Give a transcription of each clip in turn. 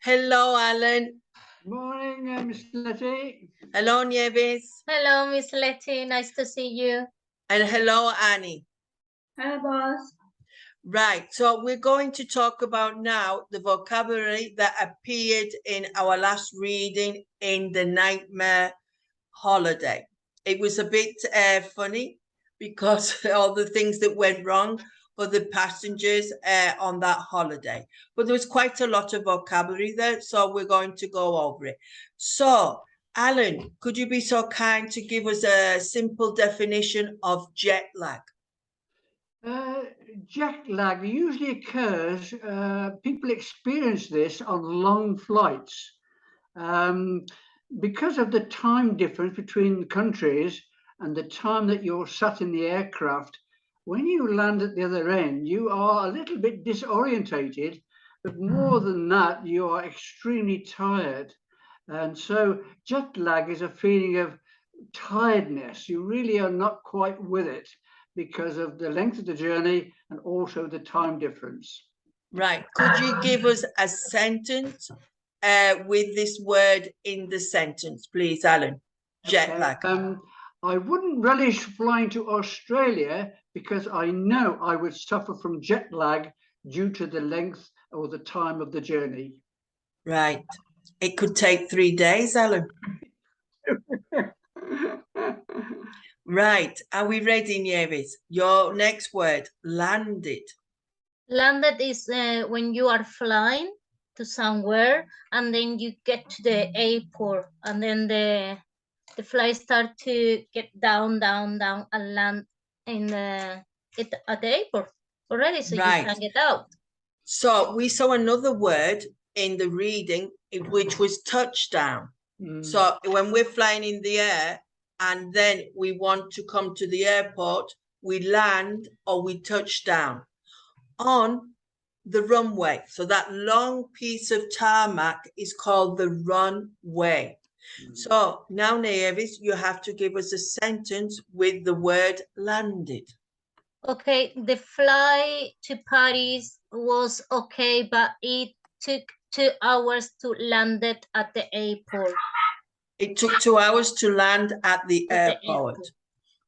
Hello, Alan. Morning, Miss Letty. Hello, Nieves. Hello, Miss Letty. Nice to see you. And hello, Annie. Hello, boss. Right, so we're going to talk about now the vocabulary that appeared in our last reading in the Nightmare Holiday. It was a bit funny because all the things that went wrong for the passengers on that holiday. But there was quite a lot of vocabulary there, so we're going to go over it. So, Alan, could you be so kind to give us a simple definition of jet lag? Jet lag usually occurs, people experience this on long flights. Because of the time difference between countries and the time that you're sat in the aircraft, when you land at the other end, you are a little bit disorientated, but more than that, you are extremely tired. And so jet lag is a feeling of tiredness. You really are not quite with it, because of the length of the journey and also the time difference. Right. Could you give us a sentence with this word in the sentence, please, Alan? Jet lag. I wouldn't relish flying to Australia because I know I would suffer from jet lag due to the length or the time of the journey. Right. It could take 3 days, Alan. Right. Are we ready, Nieves? Your next word, landed. Landed is when you are flying to somewhere and then you get to the airport and then the flight start to get down and land in at the airport already, so Right. you can get out. So we saw another word in the reading, which was touchdown. So when we're flying in the air and then we want to come to the airport, we land or we touch down on the runway. So that long piece of tarmac is called the runway. So now, Nieves, you have to give us a sentence with the word landed. Okay, the flight to Paris was okay, but it took 2 hours to land it at the airport. It took 2 hours to land at the airport.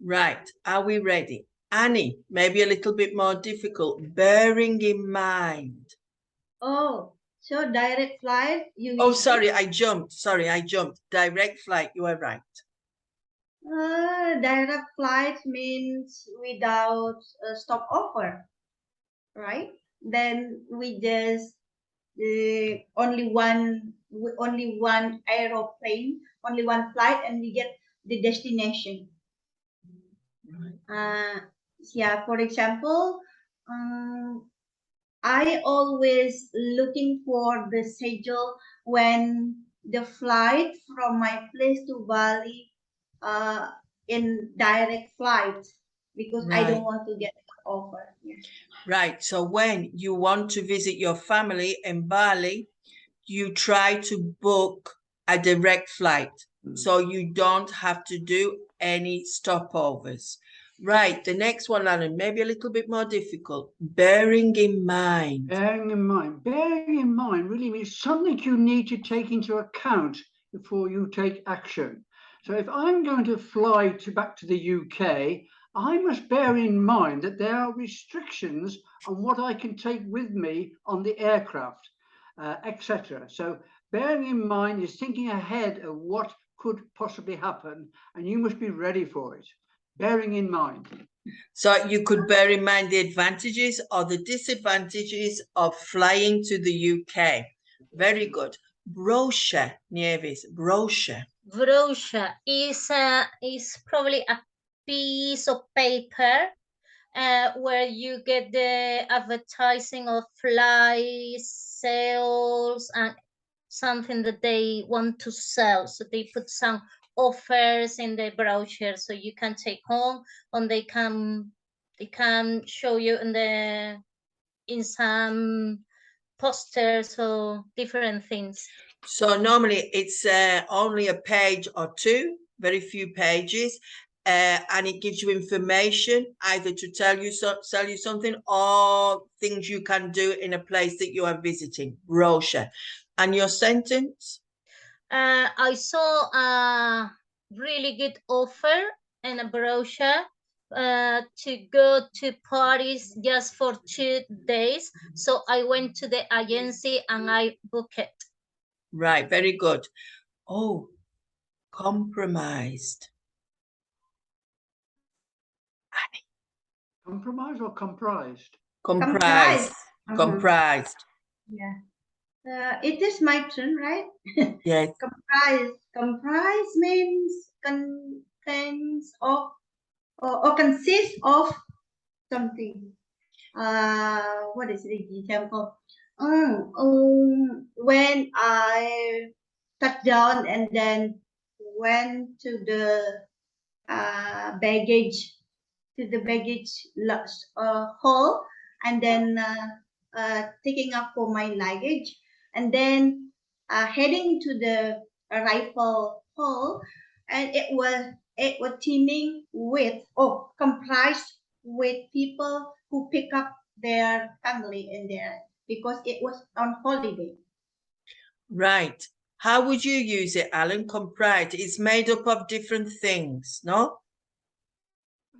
Right, are we ready? Annie, maybe a little bit more difficult, bearing in mind. Oh, so direct flight. Oh, sorry, I jumped. Direct flight, you are right. Direct flight means without a stopover, right? Then we just only one aeroplane, only one flight, and we get the destination. Yeah, for example, I always looking for the schedule when the flight from my place to Bali in direct flight, because I don't want to get over. Yeah. Right, so when you want to visit your family in Bali, you try to book a direct flight so you don't have to do any stopovers. Right, the next one, Alan, maybe a little bit more difficult. Bearing in mind. Bearing in mind. Bearing in mind really means something you need to take into account before you take action. So if I'm going to fly back to the UK, I must bear in mind that there are restrictions on what I can take with me on the aircraft, etc. So bearing in mind is thinking ahead of what could possibly happen, and you must be ready for it. Bearing in mind. So you could bear in mind the advantages or the disadvantages of flying to the UK. Very good. Brochure, Nieves, brochure. Brochure is probably a piece of paper where you get the advertising of flights, sales, and something that they want to sell. So they put some offers in the brochure so you can take home, and they can show you in some posters or different things. So normally it's only a page or two, very few pages, and it gives you information either to sell you something or things you can do in a place that you are visiting. Brochure. And your sentence? I saw a really good offer in a brochure to go to Paris just for 2 days. So I went to the agency and I booked it. Right, very good. Oh, compromised. Compromise or comprised? Comprised. Mhm. Comprised. Yeah. It is my turn, right? Yes. Comprise. Comprise means contains of or consists of something. What is the example? When I touched down and then went to the baggage hall, and then taking up for my luggage, and then heading to the rifle hall, and it was teeming with comprised with people who pick up their family in there because it was on holiday. Right. How would you use it, Alan? Comprised. It's made up of different things, no?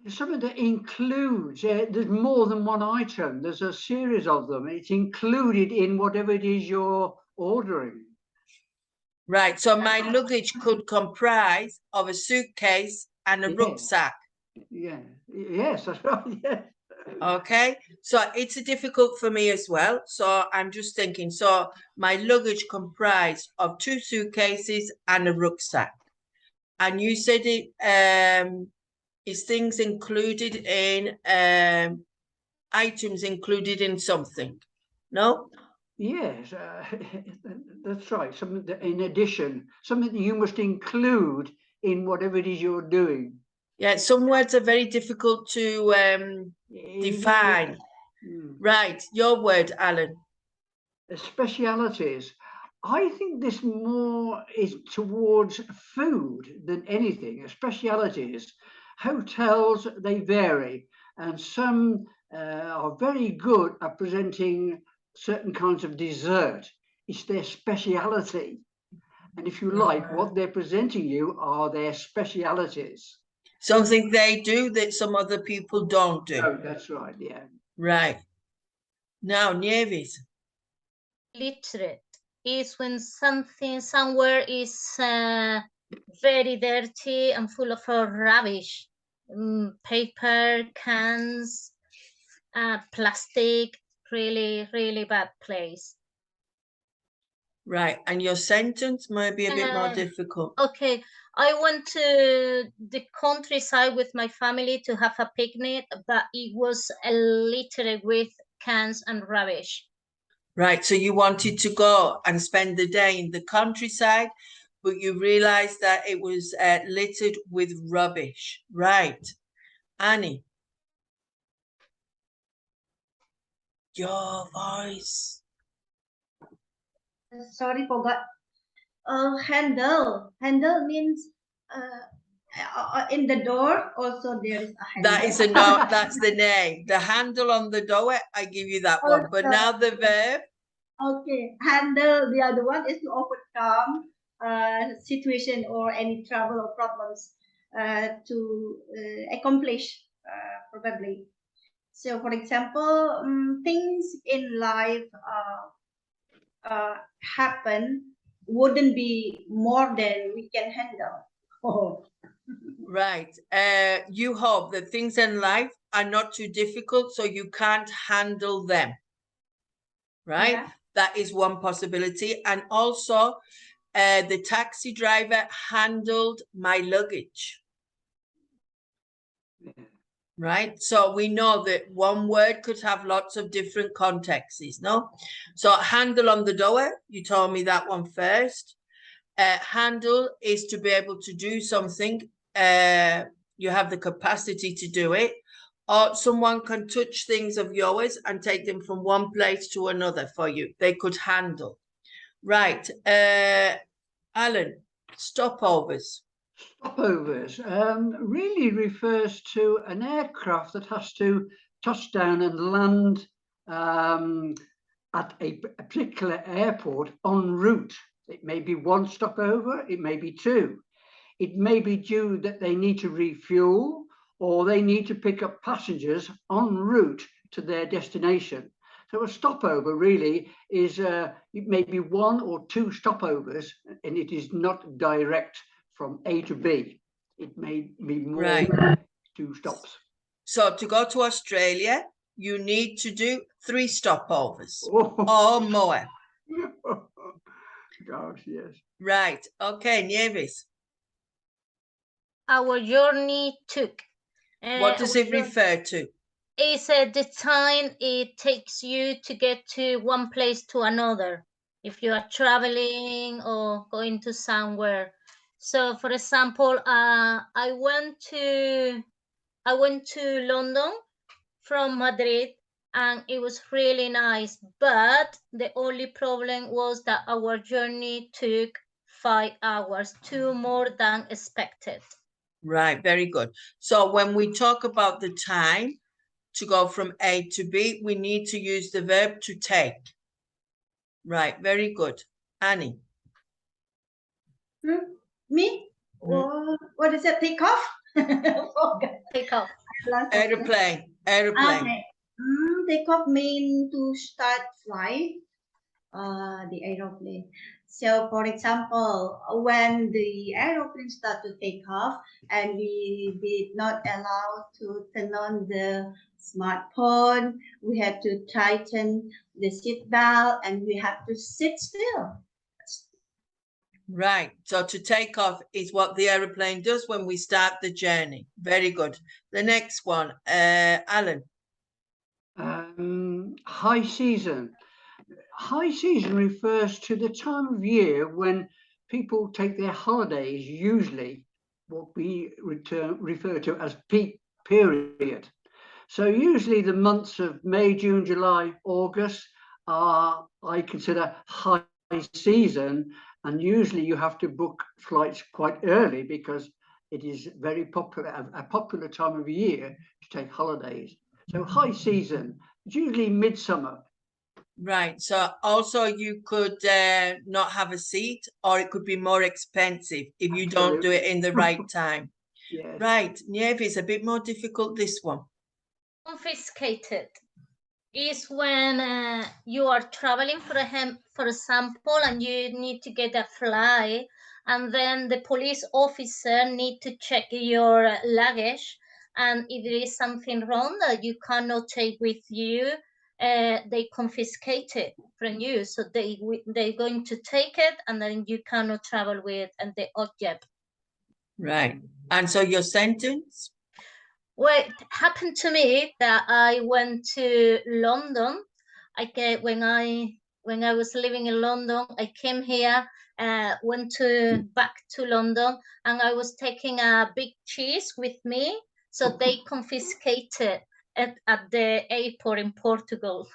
Something that includes, there's more than one item. There's a series of them. It's included in whatever it is you're ordering. Right. So my luggage could comprise of a suitcase and a Yeah. rucksack. Yeah. Yes, that's right. Yeah. Okay. So it's difficult for me as well. So I'm just thinking, so my luggage comprised of 2 suitcases and a rucksack. And you said it is things included in items included in something. No? Yes, that's right. Something that, in addition, something that you must include in whatever it is you're doing. Yeah, some words are very difficult to define. Right, your word, Alan. Specialities. I think this more is towards food than anything. Specialities. Hotels, they vary, and some are very good at presenting certain kinds of dessert. It's their speciality. And if you like, what they're presenting you are their specialities. Something they do that some other people don't do. Oh, that's right, yeah. Right. Now, Nieves. Littered is when somewhere is very dirty and full of rubbish. Paper, cans, plastic, really, really bad place. Right, and your sentence might be a bit more difficult. Okay, I went to the countryside with my family to have a picnic, but it was littered with cans and rubbish. Right, so you wanted to go and spend the day in the countryside, but you realized that it was littered with rubbish. Right. Annie. Your voice. Sorry, forgot. Handle. Handle means in the door also there is a handle. That is a no, that's the name. The handle on the door, I give you that one. But now the verb. Okay, handle, the other one is to overcome situation or any trouble or problems to accomplish probably. So for example, things in life happen wouldn't be more than we can handle. Oh. Right. You hope that things in life are not too difficult, so you can't handle them. Right? Yeah. That is one possibility. And also, the taxi driver handled my luggage. Yeah. Right? So we know that one word could have lots of different contexts, no? So handle on the door, you told me that one first. Handle is to be able to do something. You have the capacity to do it. Or someone can touch things of yours and take them from one place to another for you. They could handle. Right. Alan, stopovers. Stopovers really refers to an aircraft that has to touch down and land at a particular airport en route. It may be one stopover, it may be two. It may be due that they need to refuel, or they need to pick up passengers en route to their destination. So a stopover really is it may be one or two stopovers, and it is not direct from A to B. It may be more Right. 2 stops. So to go to Australia, you need to do 3 stopovers Oh, or more. gosh, yes. Right. Okay, Nieves. Our journey took. What does it refer to? It's the time it takes you to get to one place to another, if you are traveling or going to somewhere. So, for example, I went to London from Madrid, and it was really nice. But the only problem was that our journey took 5 hours, 2 more than expected. Right, very good. So when we talk about the time to go from A to B, we need to use the verb to take. Right, very good. Annie. Me? What is it? Take off? Take off. Aeroplane. Aeroplane. Okay. Take off mean to start flight. The aeroplane. So, for example, when the aeroplane start to take off and we did not allow to turn on the smartphone, we have to tighten the seat belt and we have to sit still. Right. So to take off is what the aeroplane does when we start the journey. Very good. The next one, Alan. High season. High season refers to the time of year when people take their holidays, usually what we refer to as peak period. So usually the months of May, June, July, August are, I consider, high season, and usually you have to book flights quite early because it is very popular, a popular time of year to take holidays. So high season, it's usually midsummer. Right. So also you could not have a seat, or it could be more expensive if you don't do it in the right time. Yes. Right. Nieves, a bit more difficult, this one. Confiscated is when you are traveling, for example, and you need to get a flight, and then the police officer need to check your luggage, and if there is something wrong that you cannot take with you, they confiscate it from you. So they're going to take it, and then you cannot travel with the object. Right. And so your sentence? Well, it happened to me that I went to London. When I was living in London, I came here, went back to London, and I was taking a big cheese with me. So they confiscated it at the airport in Portugal.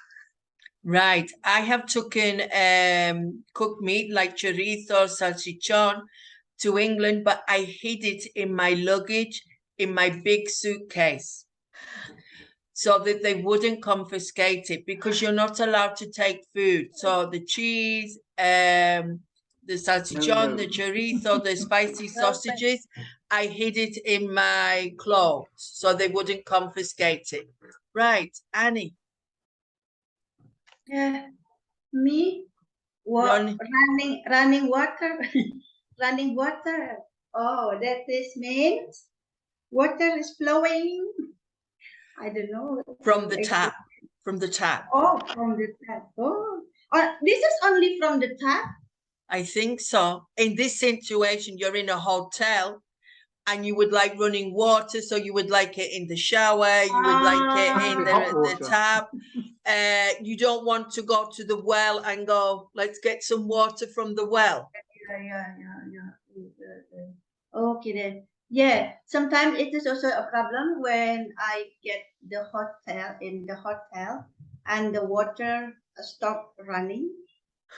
Right. I have taken cooked meat like chorizo, salchichon to England, but I hid it in my luggage in my big suitcase so that they wouldn't confiscate it, because you're not allowed to take food. So the cheese, the salchichon, the chorizo, the spicy sausages, I hid it in my clothes so they wouldn't confiscate it. Right, Annie. Yeah. Me? Running water. Running water. Oh, that is means water is flowing. I don't know. from the tap. From the tap. Oh, from the tap. Oh, this is only from the tap? I think so. In this situation, you're in a hotel and you would like running water, so you would like it in the shower, you would like it in the tap. You don't want to go to the well and go, let's get some water from the well. Yeah. Okay then. Yeah, sometimes it is also a problem when I get the hotel and the water stop running.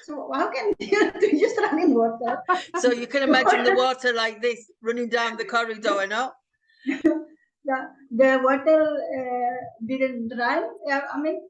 So how can you do just running water? So you can imagine the water like this running down the corridor, no? The water didn't run. I mean,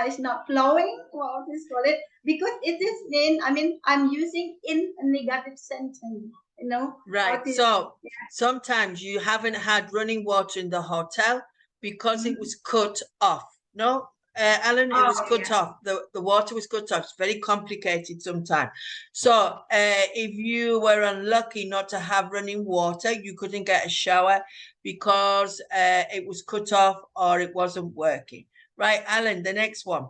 it's not flowing. What is call it? Because it is in. I mean, I'm using in a negative sentence. You know. Right. So sometimes you haven't had running water in the hotel because it was cut off. No, Alan, it was cut off. The water was cut off. It's very complicated sometimes. So if you were unlucky not to have running water, you couldn't get a shower because it was cut off or it wasn't working. Right, Alan, the next one.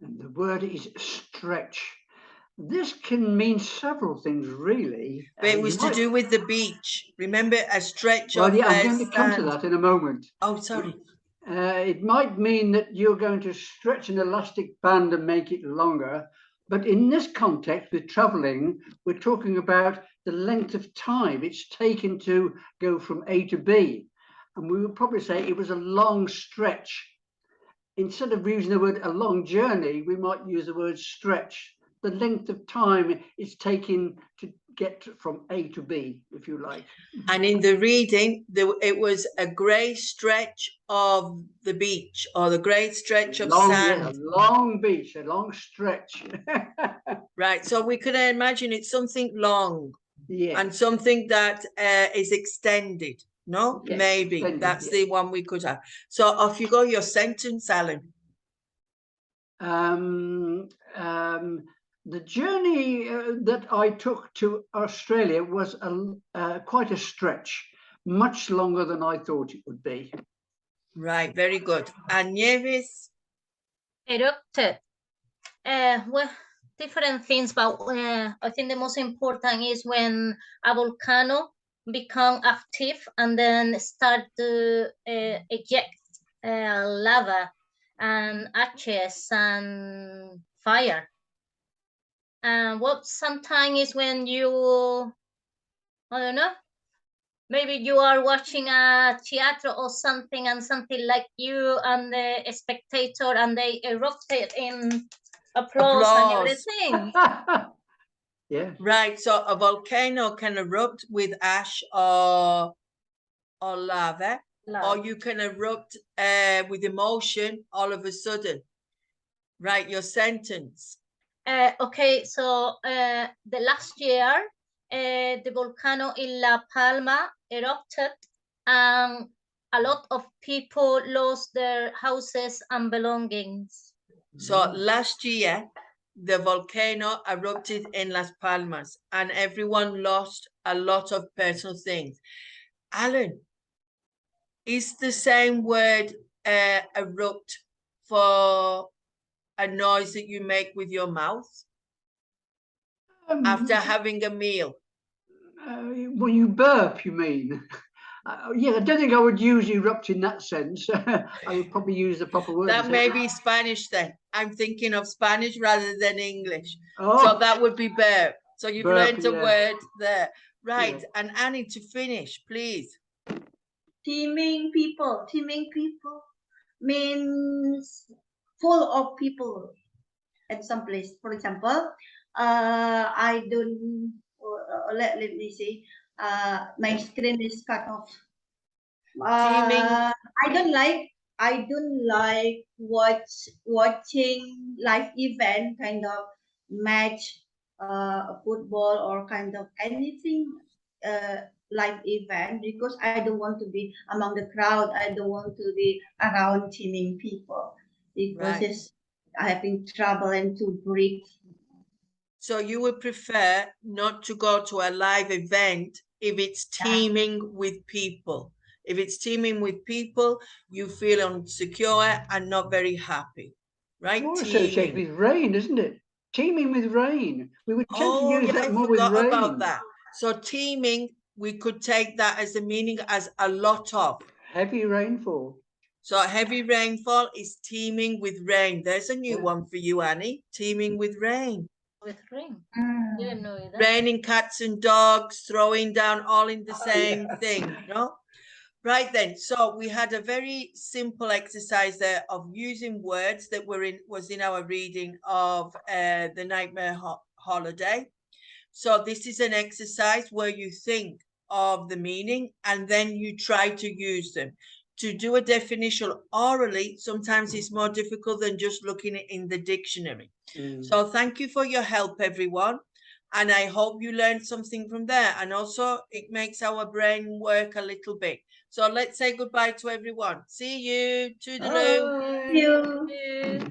And the word is stretch. This can mean several things, really. But it was to do with the beach. Remember, a stretch of yeah, I'm going to come to sand. that in a moment. Oh, sorry. It might mean that you're going to stretch an elastic band and make it longer. But in this context, with traveling, we're talking about the length of time it's taken to go from A to B. And we would probably say it was a long stretch. Instead of using the word a long journey, we might use the word stretch. The length of time it's taken to get from A to B, if you like. And in the reading, it was a grey stretch of the beach, or the grey stretch of sand. Yeah, a long beach, a long stretch. Right, so we could imagine it's something long, yeah, and something that is extended. No, yes, maybe extended, that's yes. the one we could have. So off you go, your sentence, Alan. The journey that I took to Australia was quite a stretch, much longer than I thought it would be. Right, very good. And Nieves? Erupted. Well, different things, but I think the most important is when a volcano become active and then start to eject lava and ashes and fire. And what sometimes is when you, I don't know, maybe you are watching a theater or something and something like you and the spectator and they erupted in applause. And everything. Yeah. Right, so a volcano can erupt with ash or lava, or you can erupt with emotion all of a sudden. Right, your sentence. Okay, so the last year, the volcano in La Palma erupted and a lot of people lost their houses and belongings. So last year, the volcano erupted in Las Palmas and everyone lost a lot of personal things. Alan, is the same word erupt for a noise that you make with your mouth after having a meal? When you burp, you mean? Yeah, I don't think I would use erupt in that sense. I would probably use the proper word. That may be Spanish then. I'm thinking of Spanish rather than English. Oh, so that would be burp. So you've burp, learned a word there. Right, yeah. And Annie, to finish, please. Teeming people. Teeming people means full of people at some place. For example, I don't. Let me see. My screen is cut off. Teeming. I don't like watching live event, kind of match, football or kind of anything live event, because I don't want to be among the crowd. I don't want to be around teeming people because it's having trouble and to breathe. So you would prefer not to go to a live event if it's teeming with people. If it's teeming with people, you feel insecure and not very happy, right? More associated with rain, isn't it? Teeming with rain. We would tend to use that more with rain. I forgot about that. So teeming, we could take that as the meaning as a lot of. Heavy rainfall. So heavy rainfall is teeming with rain. There's a new one for you, Annie. Teeming with rain. With rain. Didn't know that. Raining cats and dogs, throwing down, all in the same thing, no? Right then, so we had a very simple exercise there of using words that was in our reading of the Nightmare Holiday. So this is an exercise where you think of the meaning and then you try to use them. to do a definition orally, sometimes it's more difficult than just looking it in the dictionary. So thank you for your help, everyone. And I hope you learned something from there. And also it makes our brain work a little bit. So let's say goodbye to everyone. See you. Toodaloo. Thank you.